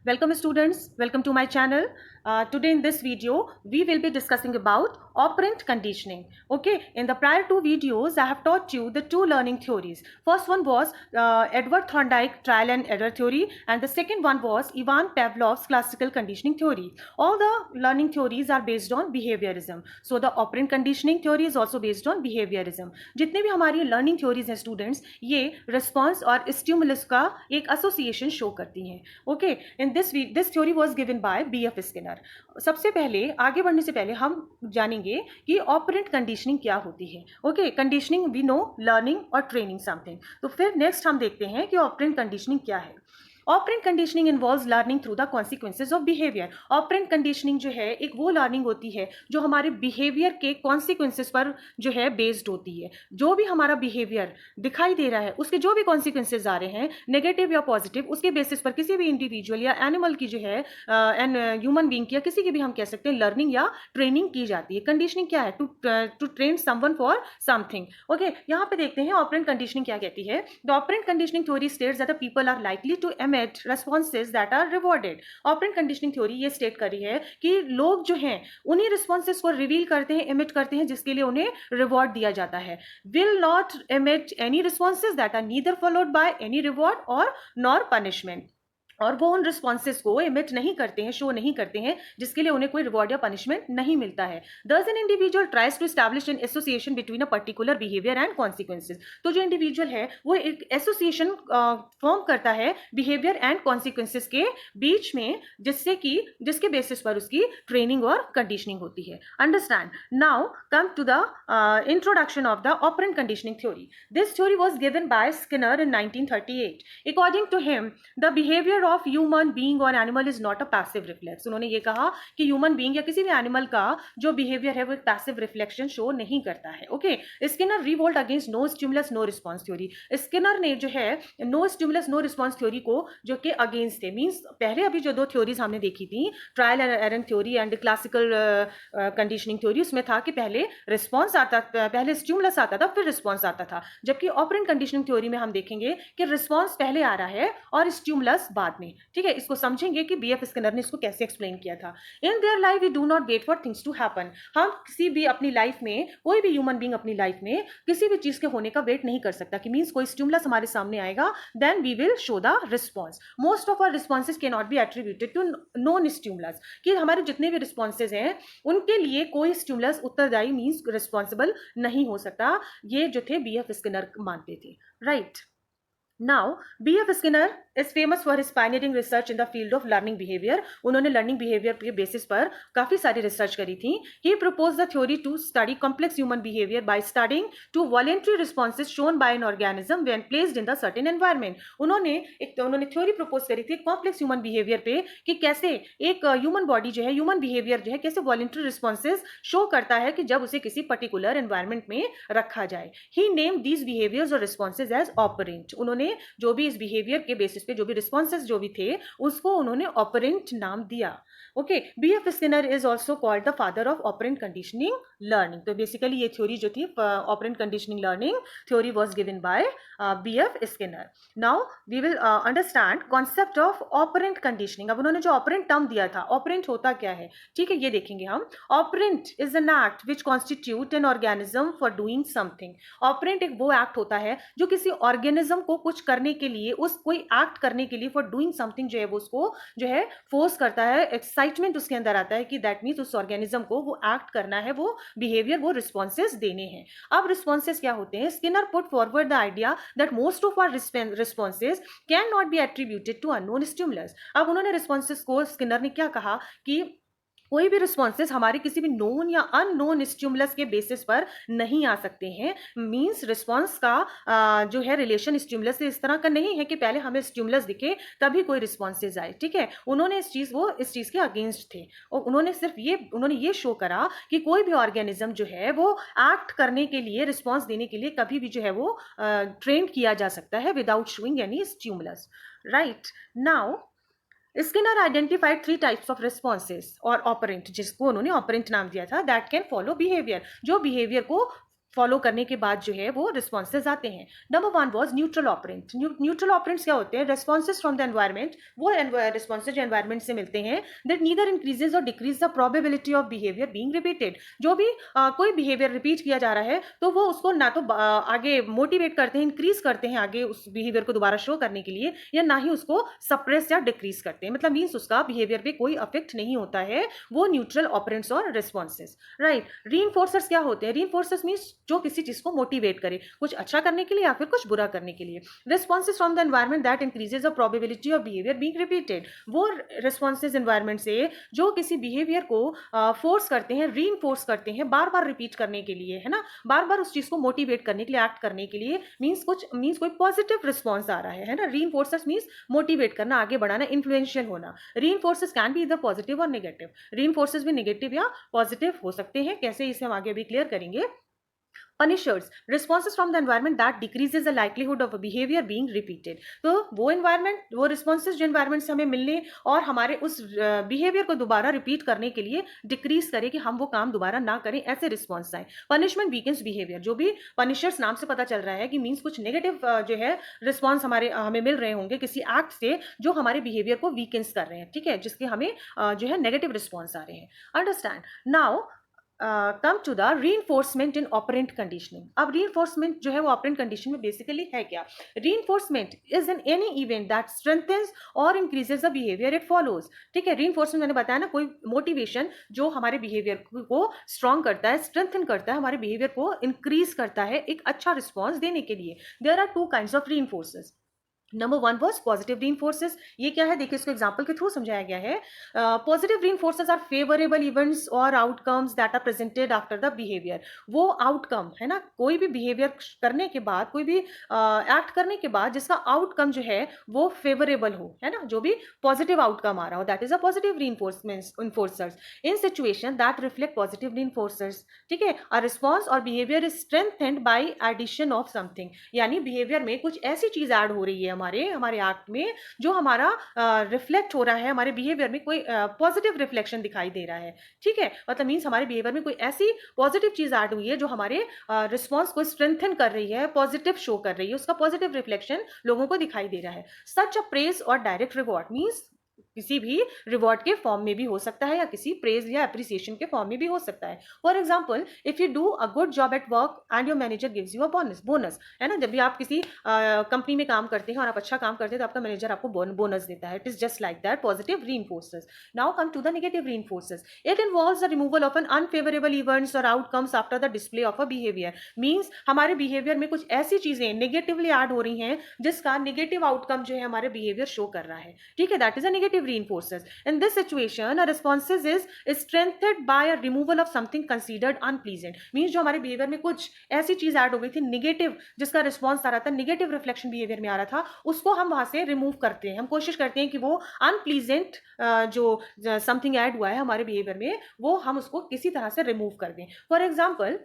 Welcome students, welcome to my channel. Today in this video, we will be discussing about operant conditioning. Okay, in the prior two videos, I have taught you the two learning theories. First one was Edward Thorndike trial and error theory, and the second one was Ivan Pavlov's classical conditioning theory. All the learning theories are based on behaviorism. So the operant conditioning theory is also based on behaviorism. जितने भी हमारी learning theories हैं students, ये response और stimulus का एक association show करती हैं. Okay, in this theory was given by B.F. Skinner. सबसे पहले आगे बढ़ने से पहले हम जानेंगे कि ऑपरेंट कंडीशनिंग क्या होती है. Okay, conditioning we know learning और ट्रेनिंग समथिंग. तो फिर नेक्स्ट हम देखते हैं कि ऑपरेंट कंडीशनिंग क्या है. Operant conditioning involves learning through the consequences of behaviour. Operant conditioning जो है एक वो लर्निंग होती है जो हमारे बिहेवियर के कॉन्सिक्वेंसेज पर जो है बेस्ड होती है. जो भी हमारा बिहेवियर दिखाई दे रहा है उसके जो भी कॉन्सिक्वेंसेज आ रहे हैं नेगेटिव या पॉजिटिव, उसके बेसिस पर किसी भी इंडिविजुअल या एनिमल की जो है एंड ह्यूमन बीइंग की या किसी की भी हम कह सकते हैं लर्निंग या ट्रेनिंग की जाती है. कंडीशनिंग क्या है? To train someone for something. Okay, यहाँ पे देखते हैं ऑपरेंट कंडीशनिंग क्या कहती है. The operant conditioning theory states that the people are likely to emit responses that are rewarded. Operant conditioning theory ये स्टेट कर रही है कि लोग जो हैं उन्हीं रिस्पॉन्सेज को रिवील करते हैं, इमिट करते हैं जिसके लिए उन्हें रिवॉर्ड दिया जाता है. Will not emit any responses that are neither followed by any reward और नॉर पनिशमेंट. और वो उन रिस्पॉन्सेज को इमिट नहीं करते हैं, शो नहीं करते हैं जिसके लिए उन्हें कोई रिवॉर्ड या पनिशमेंट नहीं मिलता है. Thus an individual tries to establish an association between a particular behaviour and consequences. तो जो इंडिविजुअल है वो एक एसोसिएशन फॉर्म करता है बिहेवियर एंड कॉन्सिक्वेंसेज के बीच में, जिसके बेसिस पर उसकी ट्रेनिंग और कंडीशनिंग होती है. Understand. Now come to the introduction of the operant conditioning theory. This theory was given by Skinner in 1938. According to him the behaviour of human being और animal is not a passive reflex. उन्होंने ये कहा कि human being या किसी भी animal का जो बिहेवियर है वो एक पैसिव रिफ्लेक्शन शो नहीं करता है. Okay, Skinner revolt against no stimulus no response theory. Skinner ने जो है no stimulus no response theory को जो कि अगेंस्ट थे, मींस पहले अभी जो दो थ्योरीज हमने देखी थी trial and error theory and classical conditioning theory, उसमें था कि पहले रिस्पॉन्स आता, पहले स्टिमुलस आता था फिर रिस्पॉन्स आता था. जबकि ऑपरेंट कंडीशनिंग थ्योरी में हम देखेंगे कि रिस्पॉन्स पहले आ रहा है और स्टिमुलस बाद में. ठीक है, इसको समझेंगे कि बीएफ स्किनर ने इसको कैसे एक्सप्लेन किया था. In their life we do not wait for things to happen. हम किसी भी अपनी लाइफ में, कोई भी ह्यूमन बीइंग अपनी लाइफ में किसी भी चीज के होने का वेट नहीं कर सकता कि मींस कोई स्टिमुलस हमारे सामने आएगा then we will show the response. Most of our responses can not be attributed to non stimulus. कि हमारे जितने भी रिस्पॉन्सेज हैं उनके लिए कोई स्टिमुलस उत्तरदायी मींस रिस्पॉन्सिबल नहीं हो सकता. ये जो थे बीएफ स्किनर मानते थे. Right. Now, B.F. Skinner is famous for his pioneering research in the field of learning behavior. उन्होंने learning behavior के basis पर काफी सारी रिसर्च करी थी. He proposed the theory to study complex human behavior by studying two voluntary responses shown by an organism when placed in the certain environment. उन्होंने theory propose करी थी कॉम्प्लेक्स ह्यूमन बिहेवियर पे कि कैसे एक ह्यूमन बॉडी जो है, human behaviour जो है कैसे वॉलंटरी रिस्पॉन्सेज शो करता है कि जब उसे किसी पर्टिकुलर एनवायरमेंट में रखा जाए. He named these behaviors और responses as operant. उन्होंने जो भी इस बिहेवियर के बेसिस पे जो भी रिस्पॉन्सेज जो भी थे उसको उन्होंने ऑपरेंट नाम दिया. Okay, BF Skinner is also called the father of operant conditioning learning. तो बेसिकली ये थ्योरी जो थी operant conditioning learning theory was given by BF Skinner. Now we will understand concept of operant conditioning. अब उन्होंने जो operand term दिया था, operand होता क्या है, ठीक है, ये देखेंगे हम. Operant is an act which constitute an organism for doing something. Operant एक वो एक्ट होता है जो किसी ऑर्गेनिज्म को कुछ करने के लिए, उस कोई एक्ट करने के लिए फॉर डूइंग समथिंग जो है वो उसको जो है फोर्स करता है, एक्साइटमेंट उसके अंदर आता है कि दैट मीन्स उस ऑर्गेनिज्म को वो एक्ट करना है, वो बिहेवियर, वो रिस्पॉन्सेज देने हैं. अब रिस्पॉन्सेज क्या होते हैं? Skinner put forward the idea that most of our responses can not be attributed to unknown stimulus. अब उन्होंने रिस्पॉन्सेज को, स्किनर ने क्या कहा कि कोई भी रिस्पॉन्सेज हमारे किसी भी नोन या अननोन स्टिमुलस के बेसिस पर नहीं आ सकते हैं. मींस रिस्पॉन्स का जो है रिलेशन स्टिमुलस से इस तरह का नहीं है कि पहले हमें स्टिमुलस दिखे तभी कोई रिस्पॉन्सेज आए. ठीक है, उन्होंने इस चीज के अगेंस्ट थे और उन्होंने ये शो करा कि कोई भी ऑर्गेनिज्म जो है वो एक्ट करने के लिए, रिस्पॉन्स देने के लिए कभी भी जो है वो ट्रेन किया जा सकता है without showing any stimulus. Right. Now Skinner identified 3 types of responses और ऑपरेंट, जिसको उन्होंने ऑपरेंट नाम दिया था, दैट कैन फॉलो बिहेवियर, जो बिहेवियर को फॉलो करने के बाद जो है वो रिस्पॉन्सेज आते हैं. Number one was neutral operant. Neutral operants क्या होते हैं? रिस्पॉन्सेज फ्रॉम द एनवायरमेंट, वो रिस्पॉन्सेज जो एनवायरमेंट से मिलते हैं, दैट नीदर इंक्रीजेज और decrease the probability of behaviour being repeated. जो भी कोई बिहेवियर रिपीट किया जा रहा है तो वो उसको ना तो आगे मोटिवेट करते हैं, इंक्रीज करते हैं आगे उस बिहेवियर को दोबारा शो करने के लिए, या ना ही उसको सप्रेस या डिक्रीज करते हैं. मतलब मीन्स उसका बिहेवियर पे कोई अफेक्ट नहीं होता है. वो न्यूट्रल ऑपरेंट्स और रिस्पॉन्सेज. राइट. रीइंफोर्सर्स क्या होते हैं? रीइंफोर्सर्स मीन्स जो किसी चीज को मोटिवेट करे, कुछ अच्छा करने के लिए या फिर कुछ बुरा करने के लिए. Responses from the environment that increases the probability of behaviour being repeated. वो रिस्पॉन्सेज एनवायरमेंट से जो किसी बिहेवियर को फोर्स करते हैं, रीइंफोर्स करते हैं बार बार रिपीट करने के लिए, है ना, बार बार उस चीज को मोटिवेट करने के लिए, एक्ट करने के लिए, मीन्स कोई पॉजिटिव रिस्पॉन्स आ रहा है ना. रीइंफोर्सर्स मीन्स मोटिवेट करना, आगे बढ़ाना, इन्फ्लुएंशियल होना. रीइंफोर्सर्स कैन बी इधर पॉजिटिव और नेगेटिव. रीइंफोर्सर्स भी नेगेटिव या पॉजिटिव हो सकते हैं. कैसे, इसे हम आगे भी क्लियर करेंगे. Punishers, responses from the environment that decreases the likelihood of a behavior being repeated. तो वो environment, वो responses जो environment से हमें मिलने और हमारे उस behavior को दोबारा repeat करने के लिए decrease करे कि हम वो काम दोबारा ना करें, ऐसे response आए. Punishment weakens behavior. जो भी punishers नाम से पता चल रहा है कि means कुछ negative जो है response हमें मिल रहे होंगे किसी act से जो हमारे behavior को weakens कर रहे हैं, ठीक है, जिसके हमें जो है negative response आ रहे हैं. Understand? Now come to the reinforcement in operant conditioning. अब रीइंफोर्समेंट जो है वो ऑपरेंट कंडीशन में बेसिकली है क्या? Reinforcement is in any event that strengthens और increases the behaviour it follows. ठीक है, रीइंफोर्समेंट मैंने बताया ना, कोई मोटिवेशन जो हमारे बिहेवियर को स्ट्रॉन्ग करता है, स्ट्रेंथन करता है, हमारे बिहेवियर को इंक्रीज करता है एक अच्छा रिस्पॉन्स देने के लिए. There are two kinds of reinforcers. Number one was positive reinforcers. ये क्या है, देखिए इसको एग्जाम्पल के थ्रू समझाया गया है. Positive reinforces are favourable events और outcomes that are presented after the behaviour. वो आउटकम है ना, कोई भी बिहेवियर करने के बाद, कोई भी एक्ट करने के बाद जिसका आउटकम जो है वो फेवरेबल हो, है ना, जो भी पॉजिटिव आउटकम आ रहा हो, that is a positive reinforcers. In situation that reflect positive reinforcers. ठीक है, अ रिस्पॉन्स और behaviour is strengthened by addition of something. यानी बिहेवियर में कुछ ऐसी चीज ऐड हो रही है हमारे एक्ट में जो हमारा रिफ्लेक्ट हो रहा है, हमारे बिहेवियर में कोई पॉजिटिव रिफ्लेक्शन दिखाई दे रहा है. ठीक है, मतलब मीन्स हमारे बिहेवियर में कोई ऐसी पॉजिटिव चीज ऐड हुई है जो हमारे रिस्पॉन्स को स्ट्रेंथन कर रही है, पॉजिटिव शो कर रही है, उसका पॉजिटिव रिफ्लेक्शन लोगों को दिखाई दे रहा है. सच अ प्रेज और डायरेक्ट रिवॉर्ड मीन्स किसी भी रिवॉर्ड के फॉर्म में भी हो सकता है या किसी प्रेज या अप्रिसिएशन के फॉर्म में भी हो सकता है. For example, if you do a good job at work and your manager gives you a bonus, है ना, जब भी आप किसी कंपनी में काम करते हैं और आप अच्छा काम करते हैं तो आपका मैनेजर आपको बोनस देता है. It is just like that positive reinforcers. Now come to the negative reinforcers. It involves the removal of an unfavourable events और outcomes after the display of a behaviour. Means हमारे behaviour में कुछ ऐसी चीजें negatively add हो रही हैं जिसका नेगेटिव आउटकम जो है हमारे बिहेवियर शो कर रहा है. ठीक है, that is a negative reinforcers. In this situation, a responses is strengthened by a removal of something considered unpleasant. Means जो हमारे बिहेवियर में कुछ ऐसी चीज ऐड हो गई थी नेगेटिव, जिसका रिस्पॉन्स आ रहा था, नेगेटिव रिफ्लेक्शन बिहेवियर में आ रहा था, उसको हम वहां से रिमूव करते हैं. हम कोशिश करते हैं कि वो अनप्लीजेंट जो समथिंग ऐड हुआ है हमारे बिहेवियर में, वो हम उसको किसी तरह से रिमूव कर दें. For example,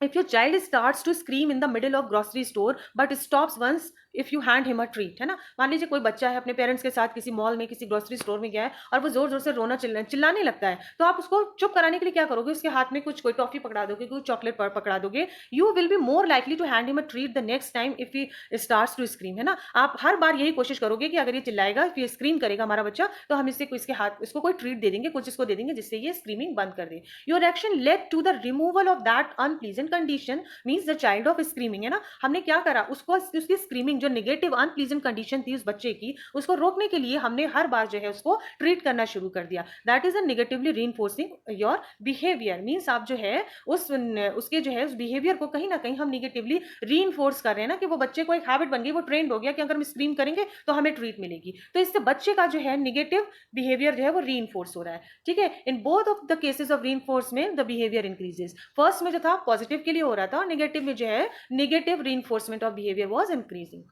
if your child starts to scream in the middle of grocery store but stops once if you hand him a treat, है ना, मान लीजिए कोई बच्चा है अपने पेरेंट्स के साथ किसी मॉल में, किसी ग्रोसरी स्टोर में गया है और वो जोर जोर से रोना चिल्लाने लगता है, तो आप उसको चुप कराने के लिए क्या करोगे? उसके हाथ में कुछ कोई टॉफी पकड़ा दोगे, कोई चॉकलेट पकड़ा दोगे. You will be more likely to hand him a treat the next time if he starts to scream, है ना. आप हर बार यही कोशिश करोगे कि अगर ये चिल्लाएगा, इफ ये स्क्रीम करेगा हमारा बच्चा, तो हम इसके हाथ, इसको कोई ट्रीट दे देंगे, कुछ इसको दे देंगे जिससे ये स्क्रीमिंग बंद कर दे. Your action led to the removal of that unpleasant condition means the child of screaming, है ना. हमने क्या करा, उसको उसकी स्क्रीमिंग जो नेगेटिव अनप्लीजेंट कंडीशन थी उस बच्चे की, उसको रोकने के लिए हमने हर बार जो है उसको ट्रीट करना शुरू कर दिया. That is a negatively reinforcing your behaviour. Means आप जो है उसके जो है उस बिहेवियर को कहीं ना कहीं हम नेगेटिवली रीइंफोर्स कर रहे हैं ना, कि वो बच्चे को एक हैबिट बन गई, वो ट्रेंड हो गया कि अगर हम स्क्रीम करेंगे तो हमें ट्रीट मिलेगी. तो इससे बच्चे का जो है नेगेटिव बिहेवियर जो है वो रीइंफोर्स हो रहा है. ठीक है, in both of the cases of reinforcement the behaviour increases. First में जो था पॉजिटिव के लिए हो रहा था, नेगेटिव में जो है negative reinforcement of behaviour was increasing.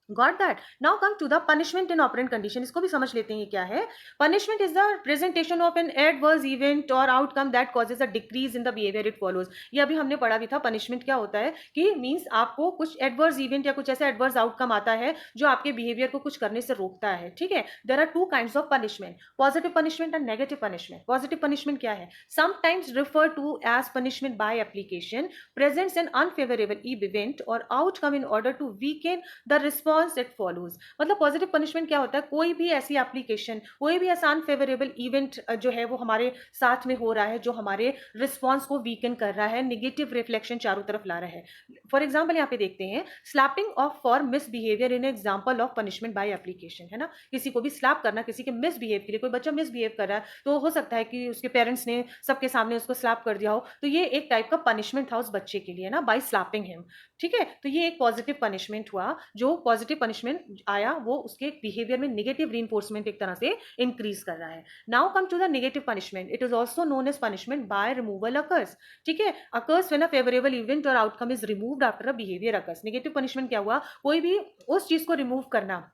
Got that. Now come to the punishment in operant condition. इसको भी समझ लेते हैं ये क्या है. Punishment is the presentation of an adverse event और outcome that causes a decrease in the behaviour it follows. ये अभी हमने पढ़ा भी था. पनिशमेंट क्या होता है कि मीन्स आपको कुछ एडवर्स इवेंट या कुछ ऐसा एडवर्स आउटकम आता है जो आपके बिहेवियर को कुछ करने से रोकता है. ठीक है. There are two kinds of punishment, positive punishment and negative punishment. Positive punishment क्या है? Sometimes refer to as punishment by application, presents an unfavourable event और outcome in order to weaken the response it follows. मतलब positive punishment क्या होता है? कोई भी ऐसी एप्लीकेशन, कोई भी ऐसा अनफेवरेबल इवेंट जो है वो हमारे साथ में हो रहा है जो हमारे रिस्पॉन्स को वीकन कर रहा है, निगेटिव रिफ्लेक्शन चारों तरफ ला रहा है. फॉर एग्जाम्पल यहाँ पे देखते हैं, slapping of for misbehaviour in example of punishment by application, है ना. किसी को भी स्लैप करना किसी के मिसबिहेव के लिए. कोई बच्चा मिसबिहेव कर रहा है तो हो सकता है कि उसके पेरेंट्स ने सबके सामने उसको स्लैप कर दिया हो, तो ये एक टाइप का पनिशमेंट था उस बच्चे के लिए ना, बाय स्लैपिंग हिम. ठीक है. तो ये एक पॉजिटिव पनिशमेंट हुआ. जो पॉजिटिव पनिशमेंट आया वो उसके बिहेवियर में निगेटिव रीइंफोर्समेंट एक तरह से इंक्रीज कर रहा है. Now come to the negative punishment. It is also known as punishment by removal occurs. ठीक है. Occurs when a favourable event और outcome is removed after a behaviour occurs. Negative punishment क्या हुआ? कोई भी उस चीज को रिमूव करना.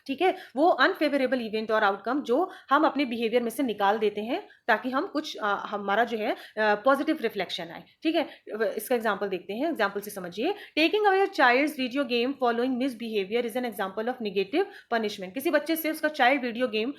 ठीक है. वो अनफेवरेबल इवेंट और आउटकम जो हम अपने बिहेवियर में से निकाल देते हैं ताकि हम कुछ हमारा जो है पॉजिटिव रिफ्लेक्शन आए. ठीक है. इसका एग्जांपल देखते हैं. एग्जांपल से समझिए. Taking away your child's video game following misbehaviour is an example of negative punishment. किसी बच्चे से उसका चाइल्ड वीडियो गेम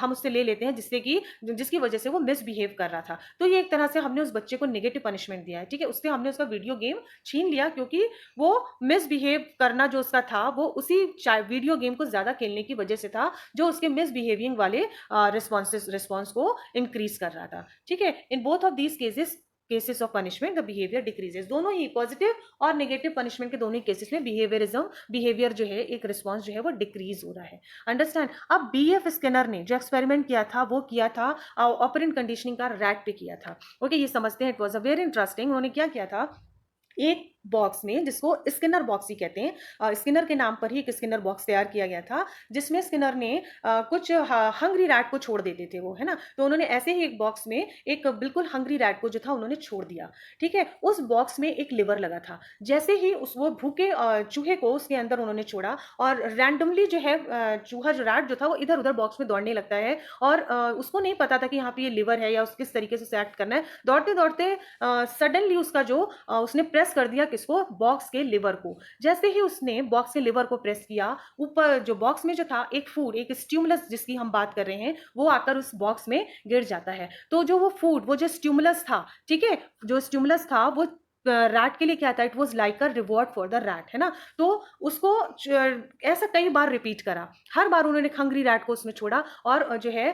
हम उससे ले लेते हैं जिसकी वजह से वो मिसबिहेव कर रहा था, तो ये एक तरह से हमने उस बच्चे को नेगेटिव पनिशमेंट दिया है. ठीक है. उससे हमने उसका वीडियो गेम छीन लिया क्योंकि वो मिसबिहेव करना जो उसका था वो उसी वीडियो गेम को ज्यादा खेलने की वजह से था जो उसके मिसबिहेविंग वाले रिस्पॉन्स को इंक्रीज कर रहा था. ठीक है. In both of these cases of punishment the behaviour decreases. दोनों ही पॉजिटिव और नेगेटिव पनिशमेंट के दोनों ही केसेस में बिहेवियर जो है एक रिस्पॉन्स जो है वो डिक्रीज हो रहा है. अंडरस्टैंड. अब बीएफ स्किनर ने जो एक्सपेरिमेंट किया था वो किया था ऑपरेंट कंडीशनिंग का रैट पे किया था. ओके. ये समझते हैं. It was a very interesting. उन्होंने क्या किया था, एक बॉक्स में जिसको स्किनर बॉक्स ही कहते हैं, स्किनर के नाम पर ही एक स्किनर बॉक्स तैयार किया गया था जिसमें स्किनर ने कुछ हंग्री रैट को छोड़ देते थे वो, है ना. तो उन्होंने ऐसे ही एक बॉक्स में एक बिल्कुल हंग्री रैट को जो था उन्होंने छोड़ दिया. ठीक है. उस बॉक्स में एक लिवर लगा था. जैसे ही वो भूखे चूहे को उसके अंदर उन्होंने छोड़ा और रैंडमली जो है चूहा जो रैट जो था वो इधर उधर बॉक्स में दौड़ने लगता है और उसको नहीं पता था कि यहाँ पे ये लिवर है या किस तरीके से एक्ट करना है. दौड़ते दौड़ते सडनली उसका जो उसने प्रेस कर दिया किसको? बॉक्स के लिवर को. जैसे ही उसने बॉक्स के लिवर को प्रेस किया, ऊपर जो बॉक्स में जो था एक फूड, एक स्टिमुलस जिसकी हम बात कर रहे हैं, वो आकर उस बॉक्स में गिर जाता है. तो जो वो फूड, वो जो स्टिमुलस था, ठीक है, जो स्टिमुलस था वो रैट के लिए क्या था? It was like a reward for the rat, है ना. तो उसको ऐसा कई बार रिपीट करा. हर बार उन्होंने हंग्री रैट को उसमें छोड़ा और जो है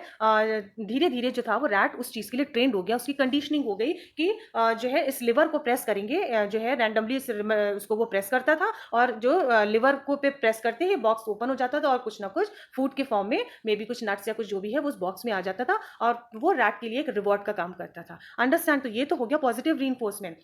धीरे धीरे जो था वो रैट उस चीज के लिए ट्रेंड हो गया. उसकी कंडीशनिंग हो गई कि जो है इस लिवर को प्रेस करेंगे, जो है रैंडमली उसको वो प्रेस करता था और जो लिवर को पे प्रेस करते ही बॉक्स ओपन हो जाता था और कुछ ना कुछ फूड के फॉर्म में मे बी कुछ नट्स या कुछ जो भी है वो उस बॉक्स में आ जाता था और वो रैट के लिए एक रिवॉर्ड का काम करता था. अंडरस्टैंड. तो ये तो हो गया पॉजिटिव रीइंफोर्समेंट.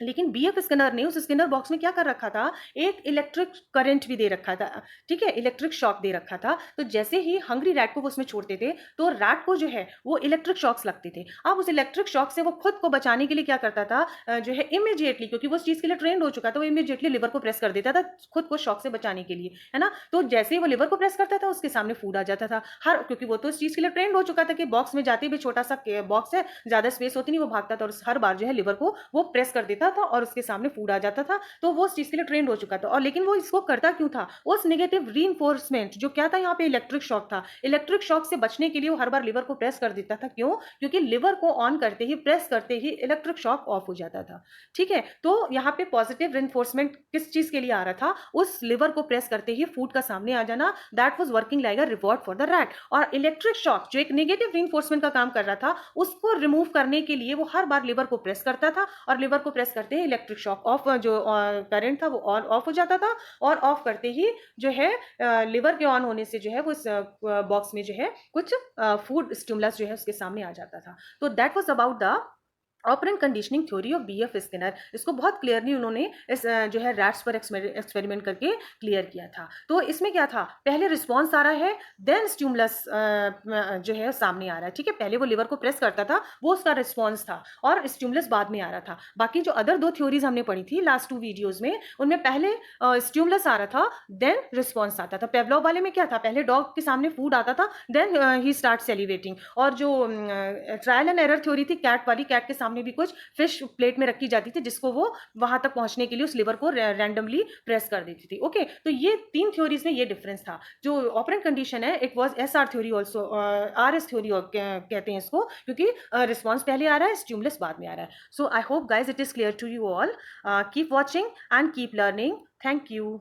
लेकिन बीएफ स्किनर ने उस स्किनर बॉक्स में क्या कर रखा था? एक इलेक्ट्रिक करंट भी दे रखा था. ठीक है. इलेक्ट्रिक शॉक दे रखा था. तो जैसे ही हंग्री रैट को वो उसमें छोड़ते थे तो रैट को जो है वो इलेक्ट्रिक शॉक्स लगते थे. अब उस इलेक्ट्रिक शॉक से वो खुद को बचाने के लिए क्या करता था, जो है इमीडिएटली, क्योंकि वो उस चीज के लिए ट्रेंड हो चुका था, वो इमीडिएटली लिवर को प्रेस कर देता था खुद को शॉक से बचाने के लिए, है ना. तो जैसे ही वो लिवर को प्रेस करता था उसके सामने फूड आ जाता था. हर क्योंकि वो तो इस चीज के लिए ट्रेंड हो चुका था कि बॉक्स में जाते भी छोटा सा बॉक्स है, ज्यादा स्पेस होती नहीं, वो भागता था और हर बार जो है लिवर को वो प्रेस कर देता था और उसके सामने फूड आ जाता था. तो वो उस चीज के लिए ट्रेंड हो चुका था. और लेकिन वो इसको करता क्यों था? उस नेगेटिव रीइंफोर्समेंट जो क्या था यहाँ पे, इलेक्ट्रिक शॉक था. इलेक्ट्रिक शॉक से बचने के लिए वो हर बार लिवर को प्रेस कर देता था. क्यों? क्योंकि लिवर को ऑन करते ही, प्रेस करते ही इलेक्ट्रिक शॉक ऑफ हो जाता था. ठीक है. तो यहाँ पे पॉजिटिव रीइंफोर्समेंट किस चीज के लिए आ रहा था? उस लिवर को प्रेस करते ही फूड का सामने आ जाना. That was working like a reward for the rat. और इलेक्ट्रिक शॉक जो एक नेगेटिव रीइंफोर्समेंट का काम कर रहा था उसको रिमूव करने के लिए वो हर बार लिवर को प्रेस करता था और लिवर को प्रेस करते ही इलेक्ट्रिक शॉक ऑफ, जो करंट था वो ऑन ऑफ हो जाता था और ऑफ करते ही जो है लिवर के ऑन होने से जो है वो बॉक्स में जो है कुछ फूड स्टिमुलस जो है उसके सामने आ जाता था. तो that was about the operant conditioning theory of BF Skinner, इसको बहुत क्लियरली उन्होंने इस जो है रैट्स पर एक्सपेरिमेंट करके क्लियर किया था। तो इसमें क्या था, पहले रिस्पॉन्स आ रहा है, देन स्टिमुलस जो है सामने आ रहा है, ठीक है। पहले वो लिवर को प्रेस करता था, वो उसका रिस्पॉन्स था, और स्टिमुलस बाद में आ रहा था। बाकी जो अदर दो थ्योरीज हमने पढ़ी थी लास्ट 2 वीडियोज में, उनमें पहले स्टिमुलस आ रहा था, देन रिस्पॉन्स आता था। पेवलॉव वाले में क्या था, पहले डॉग के सामने फूड आता था, देन ही स्टार्ट सेलिवेटिंग। और जो ट्रायल एंड एरर थ्योरी थी कैट वाली, कैट के सामने भी कुछ फिश प्लेट में रखी जाती थी, जिसको वो वहां तक पहुंचने के लिए उस लिवर को रैंडमली प्रेस कर देती थी। ओके, तो ये 3 थ्योरीज में ये डिफरेंस था। जो ऑपरेंट कंडीशन है, it was SR theory also, RS theory कहते हैं इसको, क्योंकि रिस्पॉन्स पहले आ रहा है, स्टिमुलस बाद में आ रहा है। So I hope guys it is clear to you all. Keep watching and keep learning. Thank you.